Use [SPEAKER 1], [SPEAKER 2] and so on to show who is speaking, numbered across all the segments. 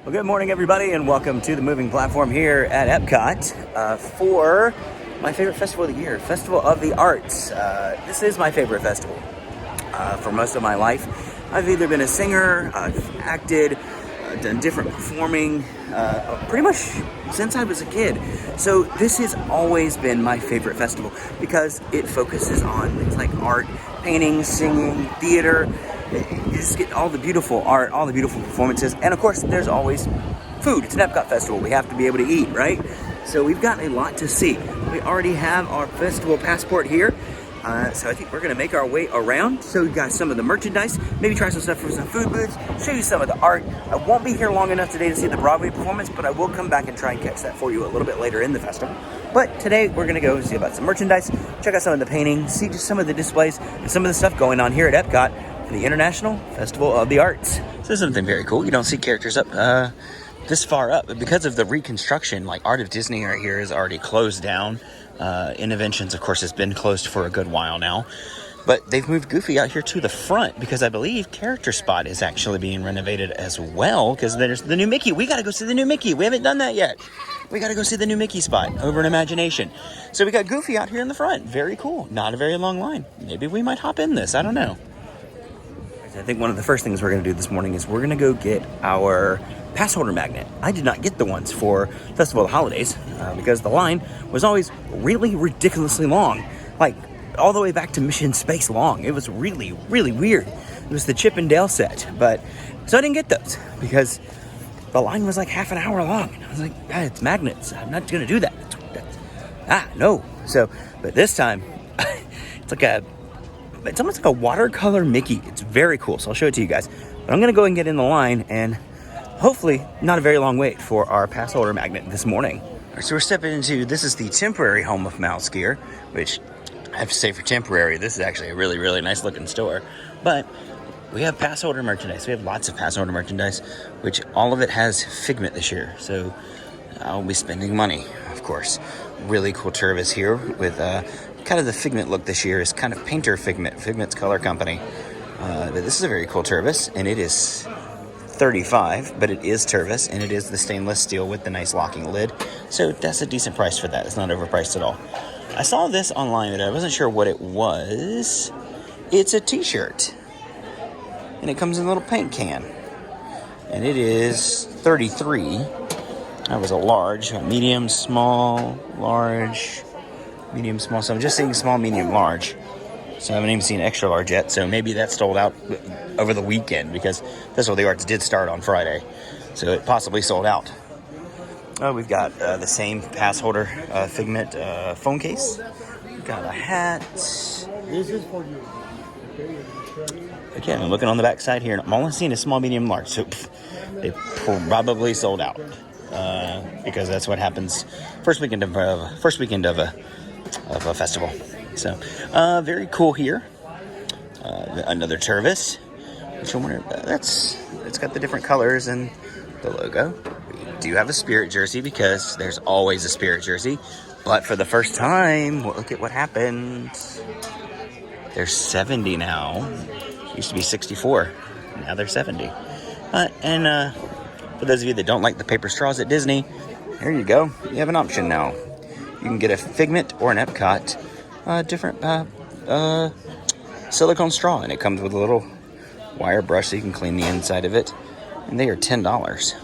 [SPEAKER 1] Well, good morning, everybody, and welcome to the moving platform here at Epcot for my favorite festival of the year, Festival of the Arts. This is my favorite festival for most of my life. I've either been a singer, I've acted, done different performing, pretty much since I was a kid. So this has always been my favorite festival because it focuses on things like art, painting, singing, theater. You just get all the beautiful art, all the beautiful performances, and of course there's always food. It's an Epcot festival. We have to be able to eat, right? So we've got a lot to see. We already have our festival passport here, so I think we're gonna make our way around. So we've got some of the merchandise, maybe try some stuff from some food booths, show you some of the art. I won't be here long enough today to see the Broadway performance, but I will come back and try and catch that for you a little bit later in the festival. But today we're gonna go see about some merchandise, check out some of the paintings, see just some of the displays, and some of the stuff going on here at Epcot for the International Festival of the Arts. So something very cool. You don't see characters up this far up, but because of the reconstruction, like Art of Disney right here is already closed down. Innovations, of course, has been closed for a good while now, but they've moved Goofy out here to the front because I believe Character Spot is actually being renovated as well, because there's the new Mickey. We got to go see the new Mickey. We haven't done that yet. We got to go see the new Mickey spot over in Imagination. So we got Goofy out here in the front. Very cool. Not a very long line. Maybe we might hop in this. I don't know. I think one of the first things we're going to do this morning is we're going to go get our Passholder Magnet. I did not get the ones for Festival of the Holidays because the line was always really ridiculously long. Like all the way back to Mission Space long. It was really, really weird. It was the Chip and Dale set. So I didn't get those because the line was like half an hour long. And I was like, ah, it's magnets. I'm not going to do that. No. So, but this time, it's almost like a watercolor Mickey. It's very cool. So I'll show it to you guys. But I'm going to go and get in the line and hopefully not a very long wait for our Passholder Magnet this morning. All right, so we're stepping into, this is the temporary home of Mouse Gear, which I have to say for temporary, this is actually a really, really nice looking store. But we have Passholder merchandise. We have lots of Passholder merchandise, which all of it has Figment this year. So I'll be spending money, of course. Really cool Turvis here with kind of the Figment look this year is kind of Painter Figment, Figment's color company. But this is a very cool Turvis, and it is $35, but it is Turvis, and it is the stainless steel with the nice locking lid. So that's a decent price for that. It's not overpriced at all. I saw this online, but I wasn't sure what it was. It's a t-shirt, and it comes in a little paint can, and it is $33. That was a large, medium, small, large, medium, small. So I'm just seeing small, medium, large. So I haven't even seen extra large yet. So maybe that sold out over the weekend because Festival of the Arts did start on Friday. So it possibly sold out. We've got the same Passholder Figment phone case. We've got a hat.
[SPEAKER 2] This is for you.
[SPEAKER 1] Again, I'm looking on the back side here, and I'm only seeing a small, medium, large. So they probably sold out because that's what happens first weekend of a festival. So very cool here. Another Turvis. Which one? It's got the different colors and the logo. We do have a Spirit jersey because there's always a Spirit jersey. But for the first time, look at what happened. They're 70 now. Used to be 64. Now they're 70. And for those of you that don't like the paper straws at Disney, there you go. You have an option now. You can get a Figment or an Epcot different silicone straw, and it comes with a little wire brush so you can clean the inside of it, and they are $10.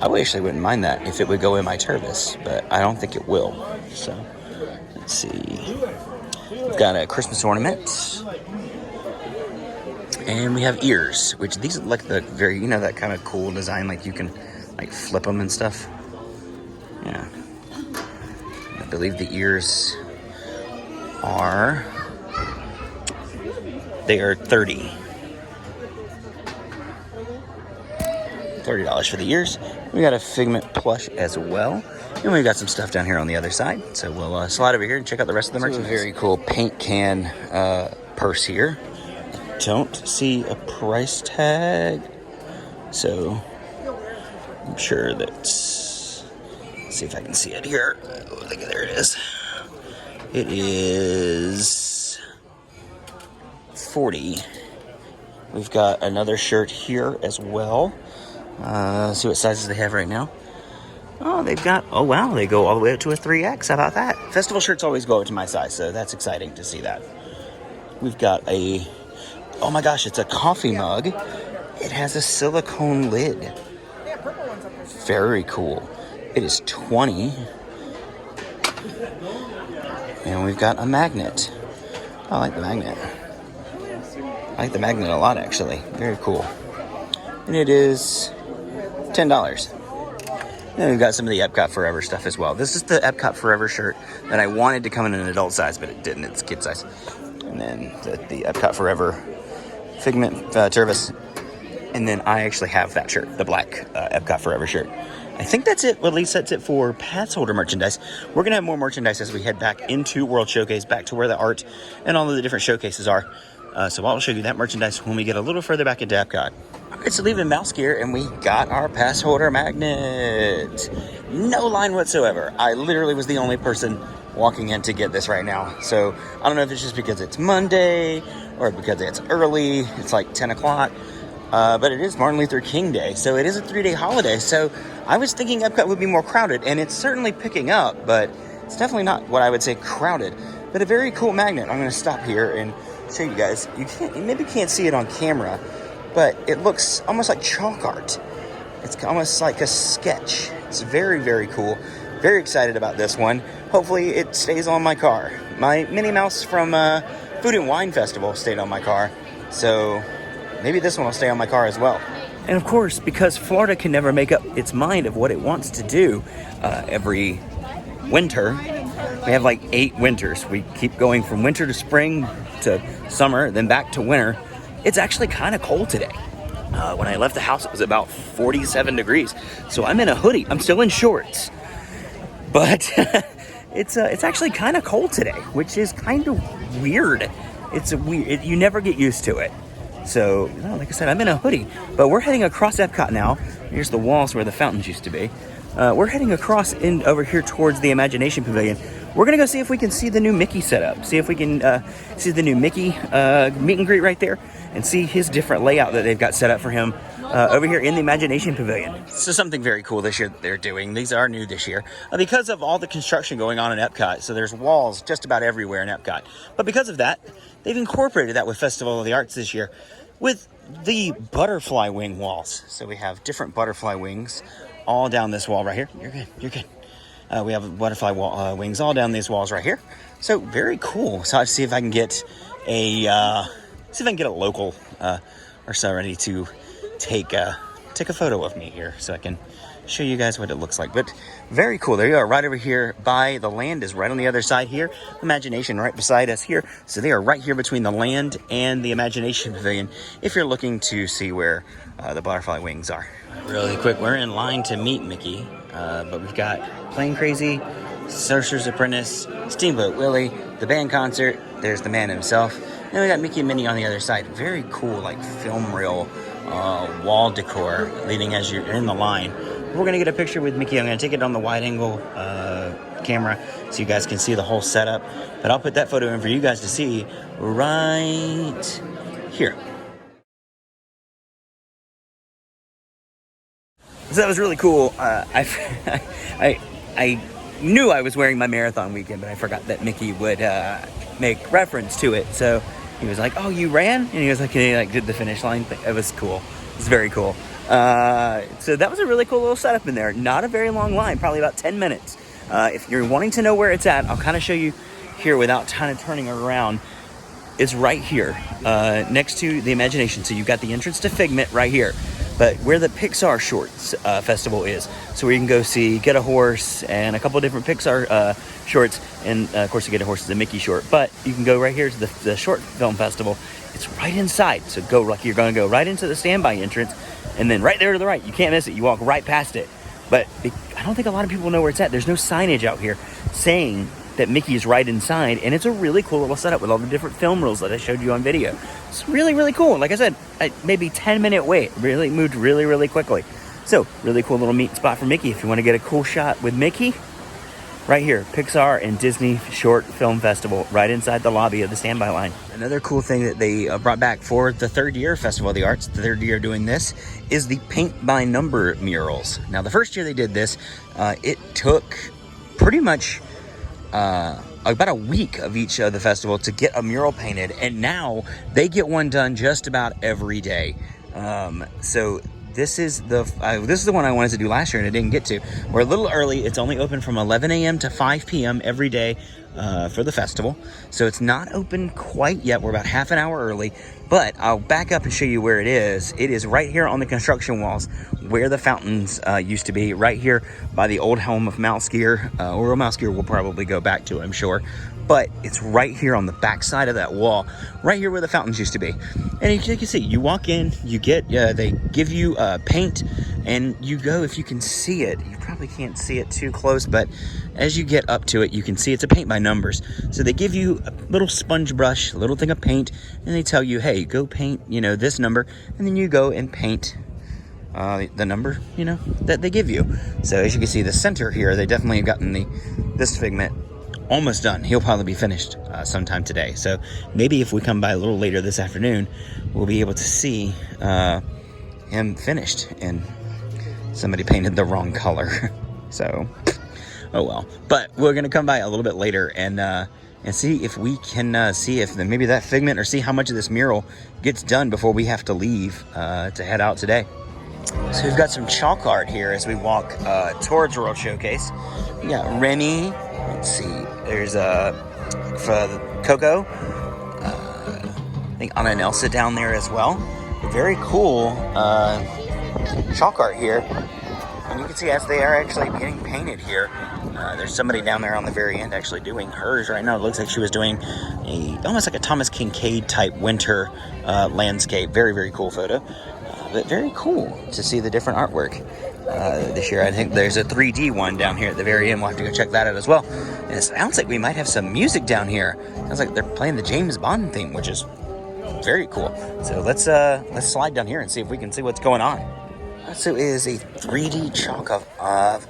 [SPEAKER 1] I actually wouldn't mind that if it would go in my Turvis, but I don't think it will. So let's see, we've got a Christmas ornament, and we have ears, which these are like the very, that kind of cool design, like you can like flip them and stuff. Yeah, I believe the ears are $30 for the ears. We got a Figment plush as well, and we got some stuff down here on the other side. So we'll slide over here and check out the rest of the merchandise. Very cool paint can purse here. Don't see a price tag, so I'm sure that's. Let's see if I can see it here. Oh, look, there it is. It is $40. We've got another shirt here as well. Let's see what sizes they have right now. Oh, they've got, oh wow, they go all the way up to a 3X. How about that? Festival shirts always go up to my size, so that's exciting to see that. We've got a, oh my gosh, it's a coffee mug. It has a silicone lid. Very cool. It is 20. And we've got a magnet. I like the magnet. I like the magnet a lot, actually. Very cool. And it is $10. And we've got some of the Epcot Forever stuff as well. This is the Epcot Forever shirt that I wanted to come in an adult size, but it didn't. It's kid size. And then the Epcot Forever Figment Tervis. And then I actually have that shirt, the black Epcot Forever shirt. I think that's it. Well, at least that's it for Passholder merchandise. We're going to have more merchandise as we head back into World Showcase, back to where the art and all of the different showcases are. So I'll show you that merchandise when we get a little further back into Epcot. All right, so leaving Mouse Gear, and we got our Passholder Magnet. No line whatsoever. I literally was the only person walking in to get this right now. So I don't know if it's just because it's Monday or because it's early. It's like 10 o'clock. But it is Martin Luther King Day, so it is a 3-day holiday. So I was thinking Epcot would be more crowded, and it's certainly picking up, but it's definitely not what I would say crowded. But a very cool magnet. I'm going to stop here and show you guys. You maybe can't see it on camera, but it looks almost like chalk art. It's almost like a sketch. It's very, very cool. Very excited about this one. Hopefully it stays on my car. My Minnie Mouse from Food and Wine Festival stayed on my car, so maybe this one will stay on my car as well. And of course, because Florida can never make up its mind of what it wants to do every winter, we have like 8 winters. We keep going from winter to spring to summer, then back to winter. It's actually kind of cold today. When I left the house, it was about 47 degrees. So I'm in a hoodie. I'm still in shorts. But it's actually kind of cold today, which is kind of weird. You never get used to it. So, like I said, I'm in a hoodie, but we're heading across Epcot now. Here's the walls where the fountains used to be. We're heading across over here towards the Imagination Pavilion. We're going to go see if we can see the new Mickey setup. See if we can see the new Mickey meet and greet right there and see his different layout that they've got set up for him over here in the Imagination Pavilion. So something very cool this year that they're doing. These are new this year because of all the construction going on in Epcot. So there's walls just about everywhere in Epcot. But because of that, they've incorporated that with Festival of the Arts this year with the butterfly wing walls. So we have different butterfly wings all down this wall right here. You're good. You're good. We have butterfly wings all down these walls right here. So very cool. So I'll see if I can get a local or so ready to take a photo of me here, so I can show you guys what it looks like. But very cool. There you are, right over here by the land is right on the other side here. Imagination right beside us here. So they are right here between the land and the Imagination Pavilion if you're looking to see where the butterfly wings are. Really quick, we're in line to meet Mickey, but we've got Plane Crazy, Sorcerer's Apprentice, Steamboat Willie, the band concert, there's the man himself, and we got Mickey and Minnie on the other side. Very cool, like film reel wall decor leading as you're in the line. We're going to get a picture with Mickey. I'm going to take it on the wide angle camera so you guys can see the whole setup, but I'll put that photo in for you guys to see right here. So that was really cool. I knew I was wearing my marathon weekend, but I forgot that Mickey would make reference to it. So he was like, "Oh, you ran?" And he was like, he did the finish line thing. It was cool. It was very cool. So that was a really cool little setup in there. Not a very long line, probably about 10 minutes. If you're wanting to know where it's at, I'll kind of show you here without kind of turning around. It's right here, next to the Imagination. So you've got the entrance to Figment right here. But where the Pixar Shorts Festival is. So where you can go see Get a Horse and a couple of different Pixar shorts. And of course, Get a Horse is a Mickey short. But you can go right here to the Short Film Festival. It's right inside. So you're going to go right into the standby entrance. And then right there to the right, you can't miss it. You walk right past it. But I don't think a lot of people know where it's at. There's no signage out here saying that Mickey is right inside, and it's a really cool little setup with all the different film reels that I showed you on video. It's really, really cool. Like I said, maybe 10-minute wait. Really moved really, really quickly. So, really cool little meet spot for Mickey. If you want to get a cool shot with Mickey, Right here, Pixar and Disney Short Film Festival, right inside the lobby of the standby line. Another cool thing that they brought back for the third year Festival of the Arts, the third year doing this, is the paint by number murals. Now, the first year they did this, it took pretty much about a week of each of the festival to get a mural painted, and now they get one done just about every day. So this is the one I wanted to do last year and I didn't get to. We're a little early. It's only open from 11 a.m. to 5 p.m. every day for the festival. So it's not open quite yet. We're about half an hour early, but I'll back up and show you where it is. It is right here on the construction walls where the fountains used to be, right here by the old home of Mouse Gear. Or Mouse Gear will probably go back to, I'm sure. But it's right here on the back side of that wall, right here where the fountains used to be. And you can see, you walk in, you get, they give you paint, and you go, if you can see it, you probably can't see it too close, but as you get up to it, you can see it's a paint by numbers. So they give you a little sponge brush, a little thing of paint, and they tell you, hey, go paint, this number, and then you go and paint the number, that they give you. So as you can see, the center here, they definitely have gotten this figment almost done. He'll probably be finished sometime today. So maybe if we come by a little later this afternoon, we'll be able to see him finished. And somebody painted the wrong color. So, oh well. But we're going to come by a little bit later and see if we can see if maybe that figment, or see how much of this mural gets done before we have to leave to head out today. So we've got some chalk art here as we walk towards World Showcase. We got Rennie. Let's see. There's for Coco. I think Anna and Elsa down there as well. Very cool chalk art here. And you can see as they are actually getting painted here. There's somebody down there on the very end actually doing hers right now. It looks like she was doing almost like a Thomas Kincaid type winter landscape. Very, very cool photo. But very cool to see the different artwork this year. I think there's a 3D one down here at the very end. We'll have to go check that out as well. And it sounds like we might have some music down here. Sounds like they're playing the James Bond theme, which is very cool. So let's slide down here and see if we can see what's going on. So is a 3D chalk of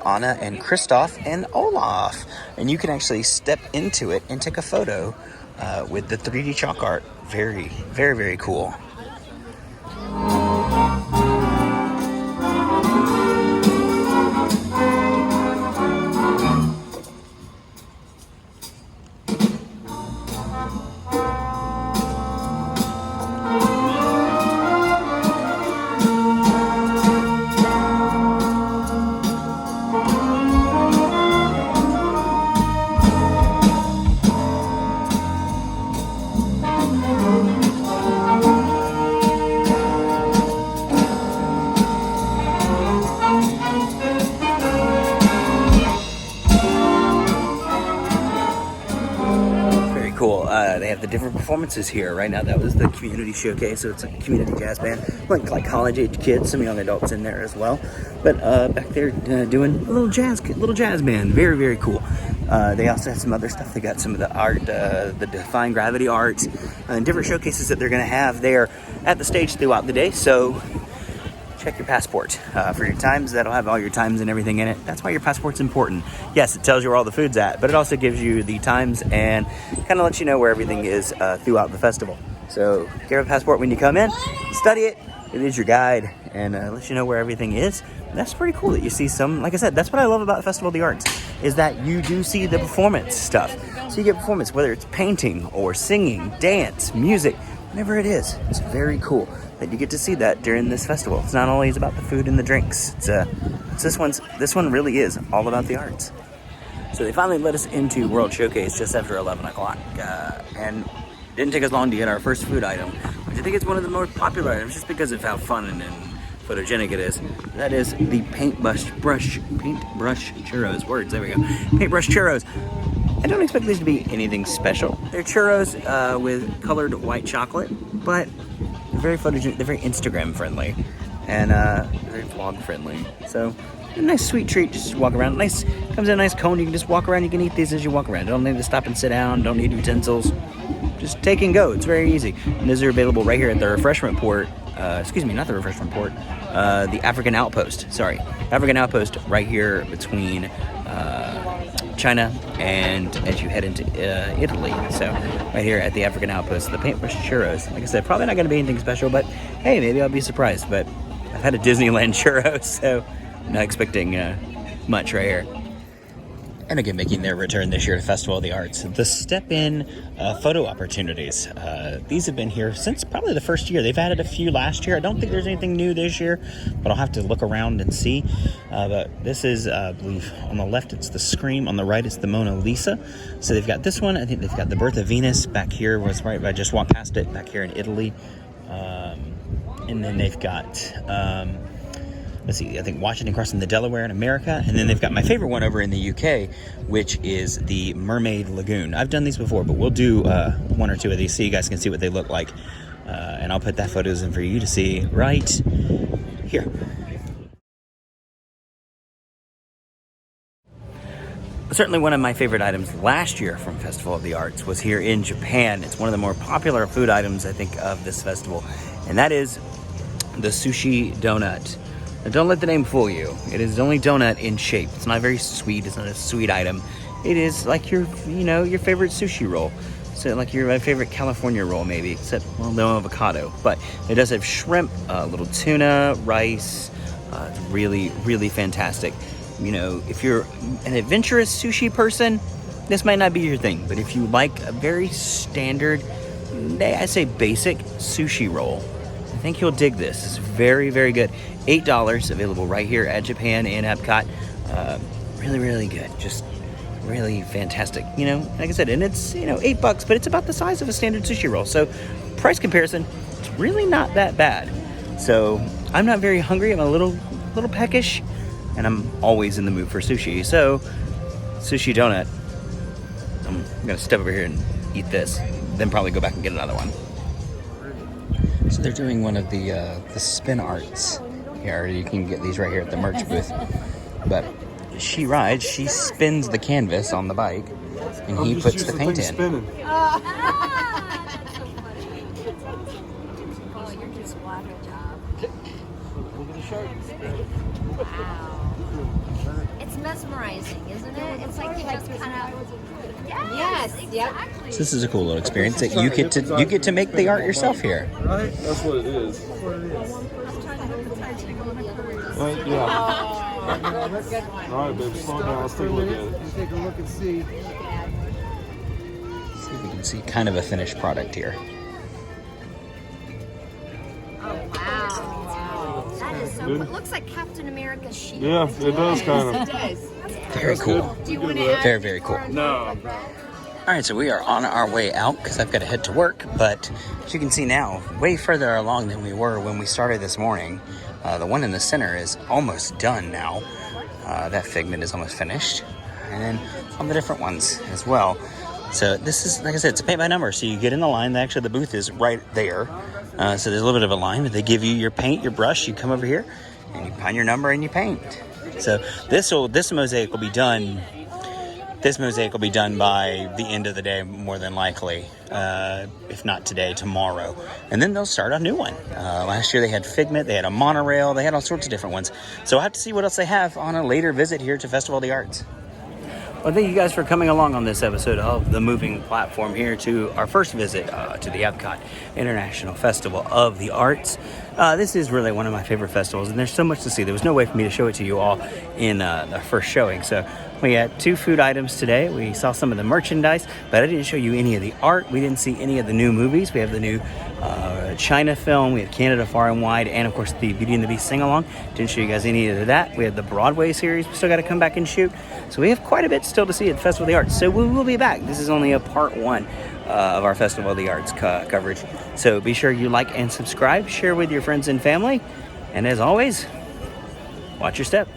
[SPEAKER 1] Anna and Kristoff and Olaf. And you can actually step into it and take a photo with the 3D chalk art. Very, very, very cool. They have the different performances here. Right now, that was the community showcase, so it's a community jazz band, like college-age kids, some young adults in there as well. But back there doing a little jazz band, very, very cool. They also have some other stuff. They got some of the art, the Defying Gravity art, and different showcases that they're going to have there at the stage throughout the day. So check your passport for your times. That'll have all your times and everything in it. That's why your passport's important. Yes, it tells you where all the food's at, but it also gives you the times and kind of lets you know where everything is throughout the festival. So get a passport when you come in, study it. It is your guide and lets you know where everything is. And that's pretty cool that you see some, like I said, that's what I love about the Festival of the Arts, is that you do see the performance stuff. So you get performance, whether it's painting or singing, dance, music, whatever it is. It's very cool that you get to see that during this festival. It's not always about the food and the drinks. This one really is all about the arts. So they finally let us into World Showcase just after 11 o'clock. And it didn't take us long to get our first food item, which I think is one of the more popular items just because of how fun and photogenic it is. That is the paintbrush churros. Words, there we go. Paintbrush churros. I don't expect these to be anything special. They're churros with colored white chocolate, but they're very photogenic. They're very Instagram friendly and very vlog friendly. So a nice sweet treat just to walk around. Nice, comes in a nice cone. You can just walk around. You can eat these as you walk around. Don't need to stop and sit down. Don't need utensils. Just take and go. It's very easy. And those are available right here at the refreshment port. Excuse me, not the refreshment port. The African Outpost. Sorry, African Outpost right here between China and as you head into Italy. So right here at the African Outpost, the paintbrush churros. Like I said, probably not going to be anything special, but hey, maybe I'll be surprised. But I've had a Disneyland churro, so I'm not expecting much right here. And again, making their return this year to Festival of the Arts, the step-in photo opportunities. These have been here since probably the first year. They've added a few last year. I don't think there's anything new this year, but I'll have to look around and see. But this is, I believe, on the left it's the Scream, on the right it's the Mona Lisa. So they've got this one. I think they've got the Birth of Venus back here. Was right. I just walked past it back here in Italy. And then they've got... let's see, I think Washington crossing the Delaware in America. And then they've got my favorite one over in the UK, which is the Mermaid Lagoon. I've done these before, but we'll do one or two of these so you guys can see what they look like. And I'll put that photos in for you to see right here. Certainly one of my favorite items last year from Festival of the Arts was here in Japan. It's one of the more popular food items, I think, of this festival. And that is the sushi donut. Now, don't let the name fool you. It is only donut in shape. It's not very sweet. It's not a sweet item. It is like your favorite sushi roll. So like my favorite California roll, maybe, except, well, no avocado. But it does have shrimp, a little tuna, rice. It's really, really fantastic. You know, if you're an adventurous sushi person, this might not be your thing. But if you like a very standard, I say basic sushi roll, I think you'll dig this. It's very, very good. $8, available right here at Japan and Epcot. Really, really good. Just really fantastic. You know, like I said, and it's, $8, but it's about the size of a standard sushi roll. So price comparison, it's really not that bad. So I'm not very hungry. I'm a little peckish, and I'm always in the mood for sushi. So sushi donut. I'm gonna step over here and eat this, then probably go back and get another one. So they're doing one of the spin arts here. You can get these right here at the merch booth. But she rides, she spins the canvas on the bike, and he puts the paint in.
[SPEAKER 3] Oh, you're just water job.
[SPEAKER 2] Look at the shark.
[SPEAKER 3] Wow. It's mesmerizing, isn't it? It's like you just kind of... Yes, exactly.
[SPEAKER 1] So this is a cool little experience that you get to make the art yourself here.
[SPEAKER 2] Right?
[SPEAKER 4] That's what it is.
[SPEAKER 2] That's what it is.
[SPEAKER 4] Right, yeah. All right, babe, slow down. Let's take a look at it.
[SPEAKER 2] Take a look and see.
[SPEAKER 1] See if we can see kind of a finished product here.
[SPEAKER 3] Oh, wow. That is so cool. It looks like Captain America's shield.
[SPEAKER 4] Yeah, it does kind of.
[SPEAKER 3] It does.
[SPEAKER 1] Very cool.
[SPEAKER 3] Do you want to
[SPEAKER 1] Very, very cool.
[SPEAKER 4] No.
[SPEAKER 1] All right, so we are on our way out because I've got to head to work. But as you can see now, way further along than we were when we started this morning. The one in the center is almost done now. That figment is almost finished. And then all the different ones as well. So this is, like I said, it's a paint by number. So you get in the line. Actually, the booth is right there. So there's a little bit of a line. But they give you your paint, your brush. You come over here and you find your number and you paint. So this mosaic will be done. This mosaic will be done by the end of the day, more than likely. If not today, tomorrow. And then they'll start a new one. Last year they had Figment, they had a monorail, they had all sorts of different ones. So I'll have to see what else they have on a later visit here to Festival of the Arts. Well, thank you guys for coming along on this episode of The Moving Platform here to our first visit to the Epcot International Festival of the Arts. This is really one of my favorite festivals, and there's so much to see. There was no way for me to show it to you all in the first showing. So we had 2 food items today. We saw some of the merchandise, but I didn't show you any of the art. We didn't see any of the new movies. We have the new China film. We have Canada Far and Wide, and of course the Beauty and the Beast sing-along. Didn't show you guys any of that. We have the Broadway series. We still got to come back and shoot. So we have quite a bit still to see at the Festival of the Arts. So we will be back. This is only a part 1 of our Festival of the Arts coverage. So be sure you like and subscribe. Share with your friends and family. And as always, watch your step.